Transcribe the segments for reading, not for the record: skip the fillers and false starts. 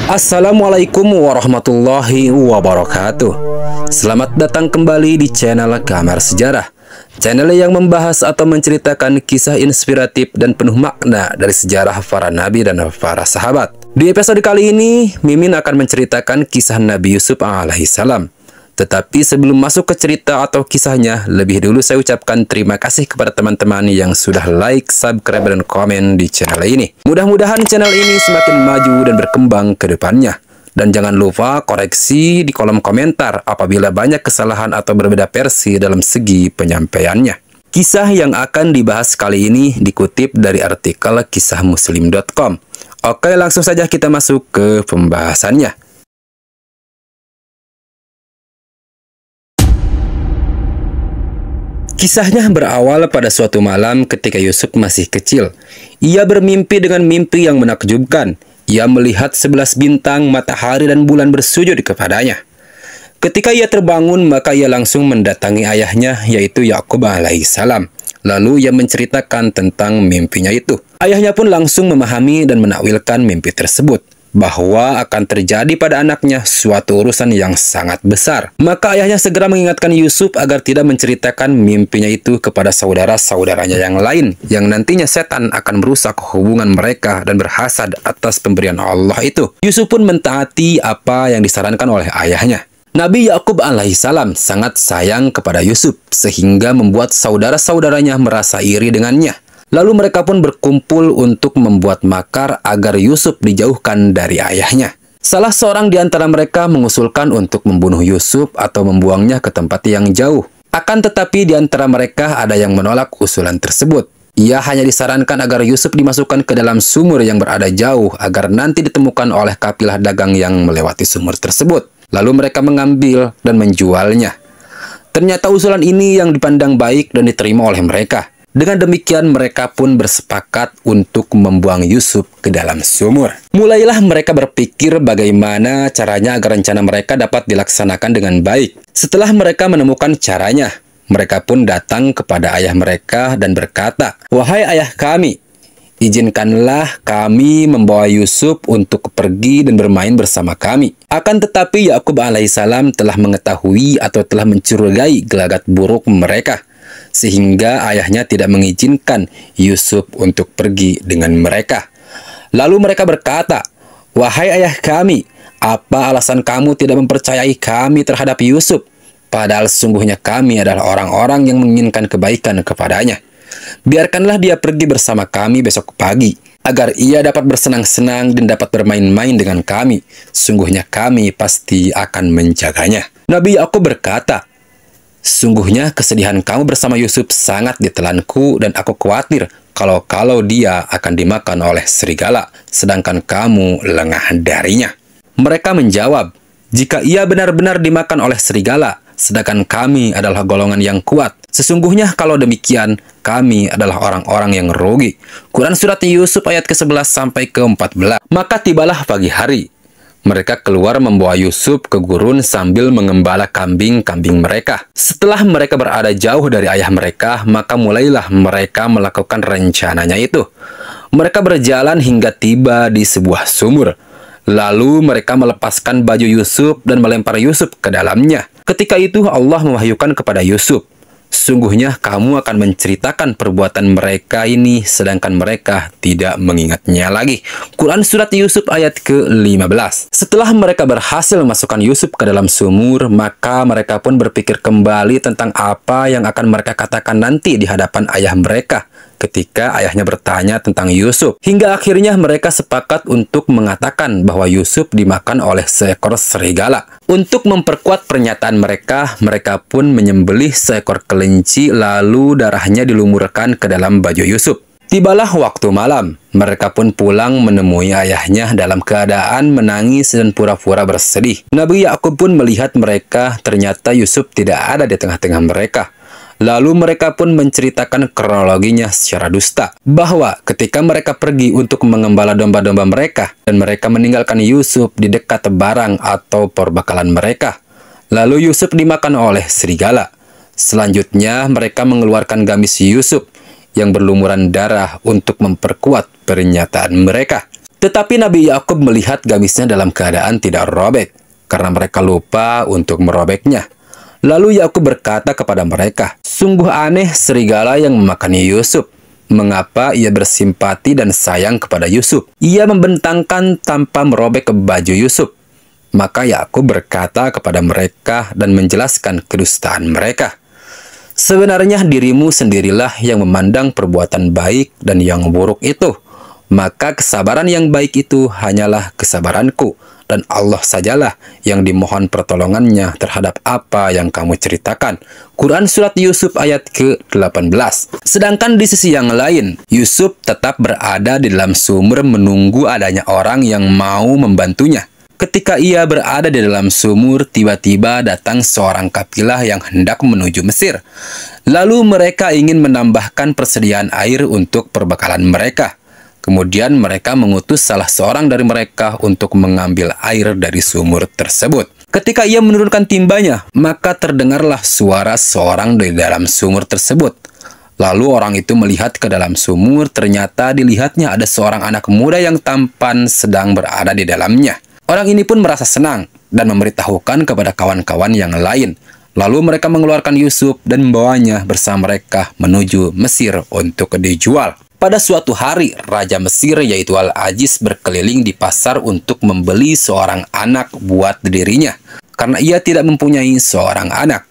Assalamualaikum warahmatullahi wabarakatuh. Selamat datang kembali di channel Kamar Sejarah, channel yang membahas atau menceritakan kisah inspiratif dan penuh makna dari sejarah para nabi dan para sahabat. Di episode kali ini, Mimin akan menceritakan kisah Nabi Yusuf alaihissalam. Tetapi sebelum masuk ke cerita atau kisahnya, lebih dulu saya ucapkan terima kasih kepada teman-teman yang sudah like, subscribe, dan komen di channel ini. Mudah-mudahan channel ini semakin maju dan berkembang ke depannya. Dan jangan lupa koreksi di kolom komentar apabila banyak kesalahan atau berbeda versi dalam segi penyampaiannya. Kisah yang akan dibahas kali ini dikutip dari artikel kisahmuslim.com. Oke, langsung saja kita masuk ke pembahasannya. Kisahnya berawal pada suatu malam ketika Yusuf masih kecil. Ia bermimpi dengan mimpi yang menakjubkan. Ia melihat 11 bintang, matahari, dan bulan bersujud kepadanya. Ketika ia terbangun, maka ia langsung mendatangi ayahnya, yaitu Yakub alaihissalam. Lalu ia menceritakan tentang mimpinya itu. Ayahnya pun langsung memahami dan menakwilkan mimpi tersebut, bahwa akan terjadi pada anaknya suatu urusan yang sangat besar. Maka ayahnya segera mengingatkan Yusuf agar tidak menceritakan mimpinya itu kepada saudara-saudaranya yang lain, yang nantinya setan akan merusak hubungan mereka dan berhasad atas pemberian Allah itu. Yusuf pun mentaati apa yang disarankan oleh ayahnya. Nabi Yakub alaihissalam sangat sayang kepada Yusuf, sehingga membuat saudara-saudaranya merasa iri dengannya. Lalu mereka pun berkumpul untuk membuat makar agar Yusuf dijauhkan dari ayahnya. Salah seorang di antara mereka mengusulkan untuk membunuh Yusuf atau membuangnya ke tempat yang jauh. Akan tetapi di antara mereka ada yang menolak usulan tersebut. Ia hanya disarankan agar Yusuf dimasukkan ke dalam sumur yang berada jauh agar nanti ditemukan oleh kafilah dagang yang melewati sumur tersebut. Lalu mereka mengambil dan menjualnya. Ternyata usulan ini yang dipandang baik dan diterima oleh mereka. Dengan demikian mereka pun bersepakat untuk membuang Yusuf ke dalam sumur. Mulailah mereka berpikir bagaimana caranya agar rencana mereka dapat dilaksanakan dengan baik. Setelah mereka menemukan caranya, mereka pun datang kepada ayah mereka dan berkata, "Wahai ayah kami, izinkanlah kami membawa Yusuf untuk pergi dan bermain bersama kami." Akan tetapi Yakub alaihissalam telah mengetahui atau telah mencurigai gelagat buruk mereka, sehingga ayahnya tidak mengizinkan Yusuf untuk pergi dengan mereka. Lalu mereka berkata, "Wahai ayah kami, apa alasan kamu tidak mempercayai kami terhadap Yusuf? Padahal sungguhnya kami adalah orang-orang yang menginginkan kebaikan kepadanya. Biarkanlah dia pergi bersama kami besok pagi, agar ia dapat bersenang-senang dan dapat bermain-main dengan kami. Sungguhnya kami pasti akan menjaganya." Nabi Yakub berkata, "Sungguhnya kesedihan kamu bersama Yusuf sangat ditelanku dan aku khawatir kalau dia akan dimakan oleh serigala, sedangkan kamu lengah darinya." Mereka menjawab, "Jika ia benar-benar dimakan oleh serigala, sedangkan kami adalah golongan yang kuat, sesungguhnya kalau demikian, kami adalah orang-orang yang rugi." Quran Surat Yusuf ayat ke-11 sampai ke-14. Maka tibalah pagi hari. Mereka keluar membawa Yusuf ke gurun sambil mengembala kambing-kambing mereka. Setelah mereka berada jauh dari ayah mereka, maka mulailah mereka melakukan rencananya itu. Mereka berjalan hingga tiba di sebuah sumur. Lalu mereka melepaskan baju Yusuf dan melempar Yusuf ke dalamnya. Ketika itu Allah mewahyukan kepada Yusuf, "Sungguhnya kamu akan menceritakan perbuatan mereka ini, sedangkan mereka tidak mengingatnya lagi." Quran Surat Yusuf ayat ke-15. Setelah mereka berhasil memasukkan Yusuf ke dalam sumur, maka mereka pun berpikir kembali tentang apa yang akan mereka katakan nanti di hadapan ayah mereka ketika ayahnya bertanya tentang Yusuf. Hingga akhirnya mereka sepakat untuk mengatakan bahwa Yusuf dimakan oleh seekor serigala. Untuk memperkuat pernyataan mereka, mereka pun menyembelih seekor kelinci lalu darahnya dilumurkan ke dalam baju Yusuf. Tibalah waktu malam, mereka pun pulang menemui ayahnya dalam keadaan menangis dan pura-pura bersedih. Nabi Yakub pun melihat mereka, ternyata Yusuf tidak ada di tengah-tengah mereka. Lalu mereka pun menceritakan kronologinya secara dusta, bahwa ketika mereka pergi untuk mengembala domba-domba mereka, dan mereka meninggalkan Yusuf di dekat barang atau perbekalan mereka, lalu Yusuf dimakan oleh serigala. Selanjutnya mereka mengeluarkan gamis Yusuf yang berlumuran darah untuk memperkuat pernyataan mereka. Tetapi Nabi Yakub melihat gamisnya dalam keadaan tidak robek, karena mereka lupa untuk merobeknya. Lalu Yakub berkata kepada mereka, "Sungguh aneh serigala yang memakani Yusuf. Mengapa ia bersimpati dan sayang kepada Yusuf? Ia membentangkan tanpa merobek baju Yusuf." Maka Yakub berkata kepada mereka dan menjelaskan kedustaan mereka. "Sebenarnya dirimu sendirilah yang memandang perbuatan baik dan yang buruk itu. Maka kesabaran yang baik itu hanyalah kesabaranku, dan Allah sajalah yang dimohon pertolongannya terhadap apa yang kamu ceritakan." Quran Surat Yusuf ayat ke-18. Sedangkan di sisi yang lain, Yusuf tetap berada di dalam sumur menunggu adanya orang yang mau membantunya. Ketika ia berada di dalam sumur, tiba-tiba datang seorang kafilah yang hendak menuju Mesir. Lalu mereka ingin menambahkan persediaan air untuk perbekalan mereka. Kemudian mereka mengutus salah seorang dari mereka untuk mengambil air dari sumur tersebut. Ketika ia menurunkan timbanya, maka terdengarlah suara seorang dari dalam sumur tersebut. Lalu orang itu melihat ke dalam sumur, ternyata dilihatnya ada seorang anak muda yang tampan sedang berada di dalamnya. Orang ini pun merasa senang dan memberitahukan kepada kawan-kawan yang lain. Lalu mereka mengeluarkan Yusuf dan membawanya bersama mereka menuju Mesir untuk dijual. Pada suatu hari, Raja Mesir yaitu Al-Aziz berkeliling di pasar untuk membeli seorang anak buat dirinya, karena ia tidak mempunyai seorang anak.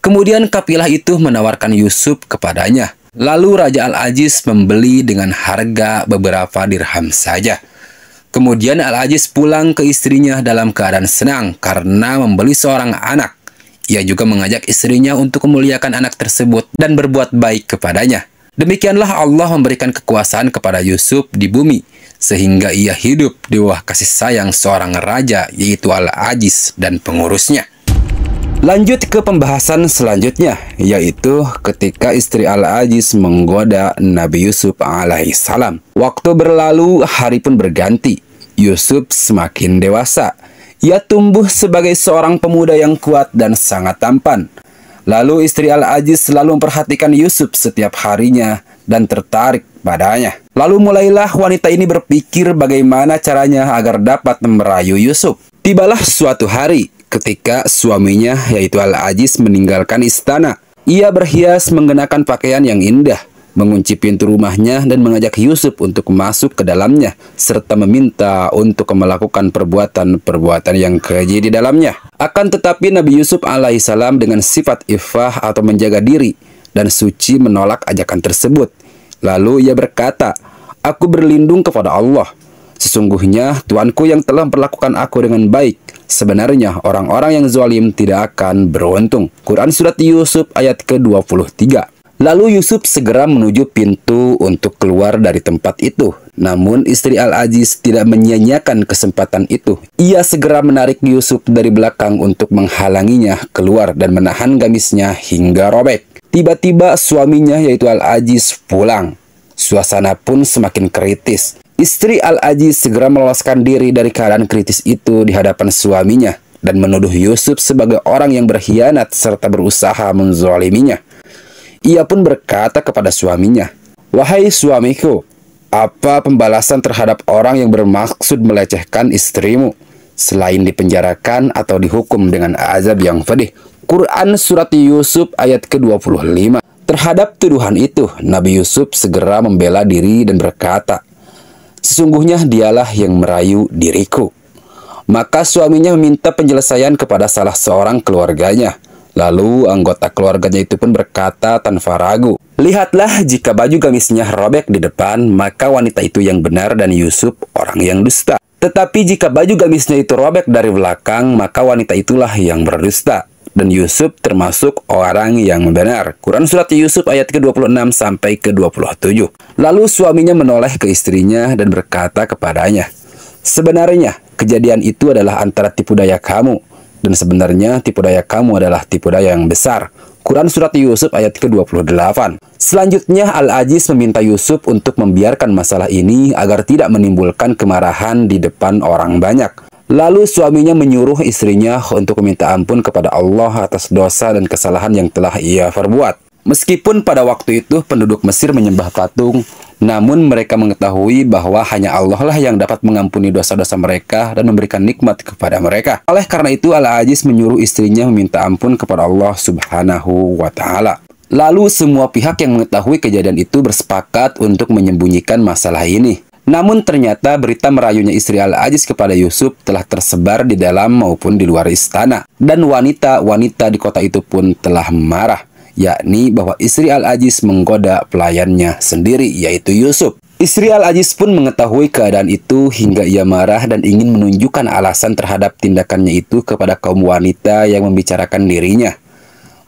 Kemudian kafilah itu menawarkan Yusuf kepadanya. Lalu Raja Al-Aziz membeli dengan harga beberapa dirham saja. Kemudian Al-Aziz pulang ke istrinya dalam keadaan senang karena membeli seorang anak. Ia juga mengajak istrinya untuk memuliakan anak tersebut dan berbuat baik kepadanya. Demikianlah Allah memberikan kekuasaan kepada Yusuf di bumi, sehingga ia hidup di bawah kasih sayang seorang raja, yaitu Al-Aziz dan pengurusnya. Lanjut ke pembahasan selanjutnya, yaitu ketika istri Al-Aziz menggoda Nabi Yusuf alaihissalam. Waktu berlalu, hari pun berganti. Yusuf semakin dewasa. Ia tumbuh sebagai seorang pemuda yang kuat dan sangat tampan. Lalu istri Al-Aziz selalu memperhatikan Yusuf setiap harinya dan tertarik padanya. Lalu mulailah wanita ini berpikir bagaimana caranya agar dapat merayu Yusuf. Tibalah suatu hari ketika suaminya yaitu Al-Aziz meninggalkan istana. Ia berhias mengenakan pakaian yang indah, mengunci pintu rumahnya dan mengajak Yusuf untuk masuk ke dalamnya, serta meminta untuk melakukan perbuatan-perbuatan yang keji di dalamnya. Akan tetapi Nabi Yusuf alaihissalam dengan sifat iffah atau menjaga diri dan suci menolak ajakan tersebut. Lalu ia berkata, "Aku berlindung kepada Allah. Sesungguhnya Tuanku yang telah memperlakukan aku dengan baik. Sebenarnya orang-orang yang zalim tidak akan beruntung." Quran Surat Yusuf ayat ke-23. Lalu Yusuf segera menuju pintu untuk keluar dari tempat itu. Namun istri Al-Aziz tidak menyia-nyiakan kesempatan itu. Ia segera menarik Yusuf dari belakang untuk menghalanginya keluar dan menahan gamisnya hingga robek. Tiba-tiba suaminya yaitu Al-Aziz pulang. Suasana pun semakin kritis. Istri Al-Aziz segera meloloskan diri dari keadaan kritis itu di hadapan suaminya dan menuduh Yusuf sebagai orang yang berkhianat serta berusaha menzaliminya. Ia pun berkata kepada suaminya, "Wahai suamiku, apa pembalasan terhadap orang yang bermaksud melecehkan istrimu, selain dipenjarakan atau dihukum dengan azab yang pedih?" Quran Surat Yusuf ayat ke-25. Terhadap tuduhan itu, Nabi Yusuf segera membela diri dan berkata, "Sesungguhnya dialah yang merayu diriku." Maka suaminya meminta penyelesaian kepada salah seorang keluarganya. Lalu anggota keluarganya itu pun berkata tanpa ragu, "Lihatlah, jika baju gamisnya robek di depan, maka wanita itu yang benar dan Yusuf orang yang dusta. Tetapi jika baju gamisnya itu robek dari belakang, maka wanita itulah yang berdusta dan Yusuf termasuk orang yang benar." Quran Surat Yusuf ayat ke-26 sampai ke-27. Lalu suaminya menoleh ke istrinya dan berkata kepadanya, "Sebenarnya kejadian itu adalah antara tipu daya kamu. Dan sebenarnya tipu daya kamu adalah tipu daya yang besar." Quran Surat Yusuf ayat ke-28. Selanjutnya Al-Aziz meminta Yusuf untuk membiarkan masalah ini agar tidak menimbulkan kemarahan di depan orang banyak. Lalu suaminya menyuruh istrinya untuk meminta ampun kepada Allah atas dosa dan kesalahan yang telah ia perbuat. Meskipun pada waktu itu penduduk Mesir menyembah patung, namun mereka mengetahui bahwa hanya Allah lah yang dapat mengampuni dosa-dosa mereka dan memberikan nikmat kepada mereka. Oleh karena itu, Al-Aziz menyuruh istrinya meminta ampun kepada Allah Subhanahu wa Ta'ala. Lalu semua pihak yang mengetahui kejadian itu bersepakat untuk menyembunyikan masalah ini. Namun ternyata berita merayunya istri Al-Aziz kepada Yusuf telah tersebar di dalam maupun di luar istana. Dan wanita-wanita di kota itu pun telah marah, yakni bahwa istri Al-Aziz menggoda pelayannya sendiri, yaitu Yusuf. Istri Al-Aziz pun mengetahui keadaan itu hingga ia marah dan ingin menunjukkan alasan terhadap tindakannya itu kepada kaum wanita yang membicarakan dirinya,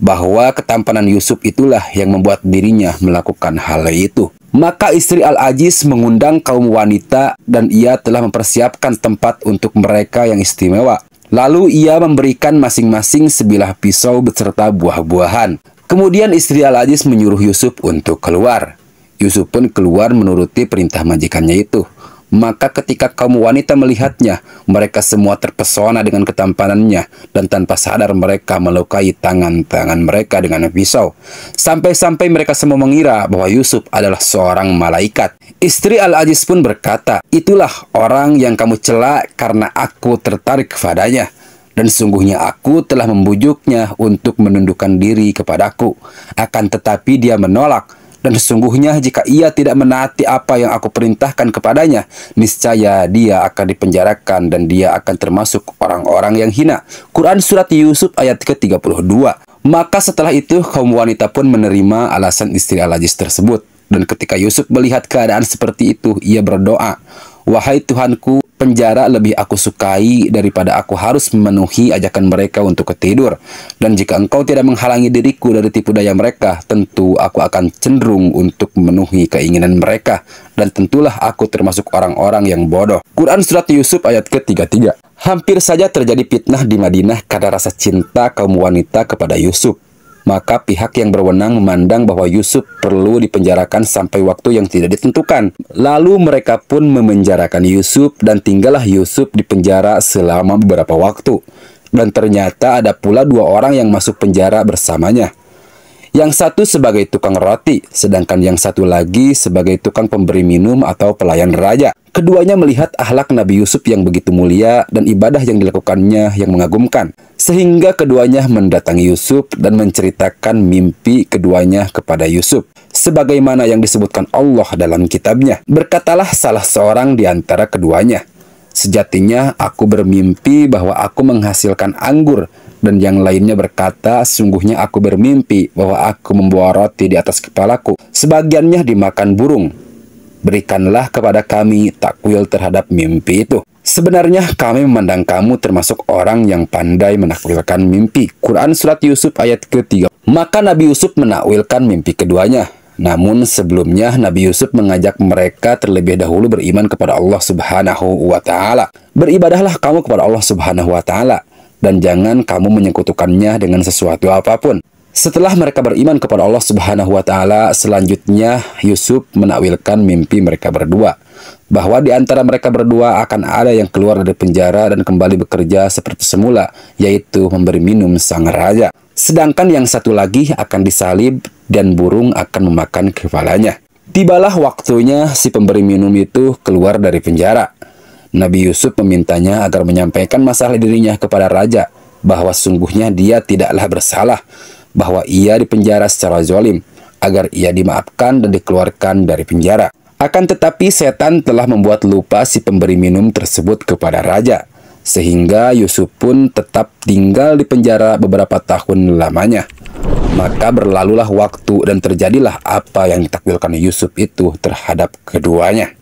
bahwa ketampanan Yusuf itulah yang membuat dirinya melakukan hal itu. Maka istri Al-Aziz mengundang kaum wanita dan ia telah mempersiapkan tempat untuk mereka yang istimewa. Lalu ia memberikan masing-masing sebilah pisau beserta buah-buahan. Kemudian istri Al-Aziz menyuruh Yusuf untuk keluar. Yusuf pun keluar menuruti perintah majikannya itu. Maka ketika kaum wanita melihatnya, mereka semua terpesona dengan ketampanannya, dan tanpa sadar mereka melukai tangan-tangan mereka dengan pisau. Sampai-sampai mereka semua mengira bahwa Yusuf adalah seorang malaikat. Istri Al-Aziz pun berkata, "Itulah orang yang kamu cela karena aku tertarik kepadanya. Dan sungguhnya aku telah membujuknya untuk menundukkan diri kepadaku. Akan tetapi dia menolak. Dan sesungguhnya jika ia tidak menaati apa yang aku perintahkan kepadanya, niscaya dia akan dipenjarakan dan dia akan termasuk orang-orang yang hina." Quran Surat Yusuf ayat ke-32. Maka setelah itu kaum wanita pun menerima alasan istri Al-Aziz tersebut. Dan ketika Yusuf melihat keadaan seperti itu, ia berdoa, "Wahai Tuhanku, penjara lebih aku sukai daripada aku harus memenuhi ajakan mereka untuk ketidur. Dan jika engkau tidak menghalangi diriku dari tipu daya mereka, tentu aku akan cenderung untuk memenuhi keinginan mereka. Dan tentulah aku termasuk orang-orang yang bodoh." Quran Surat Yusuf ayat ke-33. Hampir saja terjadi fitnah di Madinah karena rasa cinta kaum wanita kepada Yusuf. Maka pihak yang berwenang memandang bahwa Yusuf perlu dipenjarakan sampai waktu yang tidak ditentukan. Lalu mereka pun memenjarakan Yusuf dan tinggallah Yusuf di penjara selama beberapa waktu. Dan ternyata ada pula dua orang yang masuk penjara bersamanya. Yang satu sebagai tukang roti, sedangkan yang satu lagi sebagai tukang pemberi minum atau pelayan raja. Keduanya melihat akhlak Nabi Yusuf yang begitu mulia dan ibadah yang dilakukannya yang mengagumkan. Sehingga keduanya mendatangi Yusuf dan menceritakan mimpi keduanya kepada Yusuf. Sebagaimana yang disebutkan Allah dalam kitabnya. Berkatalah salah seorang di antara keduanya, "Sejatinya aku bermimpi bahwa aku menghasilkan anggur." Dan yang lainnya berkata, "Sungguhnya aku bermimpi bahwa aku membawa roti di atas kepalaku. Sebagiannya dimakan burung. Berikanlah kepada kami takwil terhadap mimpi itu. Sebenarnya kami memandang kamu termasuk orang yang pandai menakwilkan mimpi." Quran Surat Yusuf ayat ke-3. Maka Nabi Yusuf menakwilkan mimpi keduanya. Namun sebelumnya Nabi Yusuf mengajak mereka terlebih dahulu beriman kepada Allah Subhanahu wa Ta'ala. "Beribadahlah kamu kepada Allah Subhanahu wa Ta'ala, dan jangan kamu menyekutukannya dengan sesuatu apapun." Setelah mereka beriman kepada Allah Subhanahu wa Ta'ala, selanjutnya Yusuf menakwilkan mimpi mereka berdua, bahwa di antara mereka berdua akan ada yang keluar dari penjara dan kembali bekerja seperti semula, yaitu memberi minum sang raja. Sedangkan yang satu lagi akan disalib dan burung akan memakan kepalanya. Tibalah waktunya si pemberi minum itu keluar dari penjara. Nabi Yusuf memintanya agar menyampaikan masalah dirinya kepada raja, bahwa sungguhnya dia tidaklah bersalah, bahwa ia dipenjara secara zalim, agar ia dimaafkan dan dikeluarkan dari penjara. Akan tetapi setan telah membuat lupa si pemberi minum tersebut kepada raja, sehingga Yusuf pun tetap tinggal di penjara beberapa tahun lamanya. Maka berlalulah waktu dan terjadilah apa yang ditakwilkan Yusuf itu terhadap keduanya.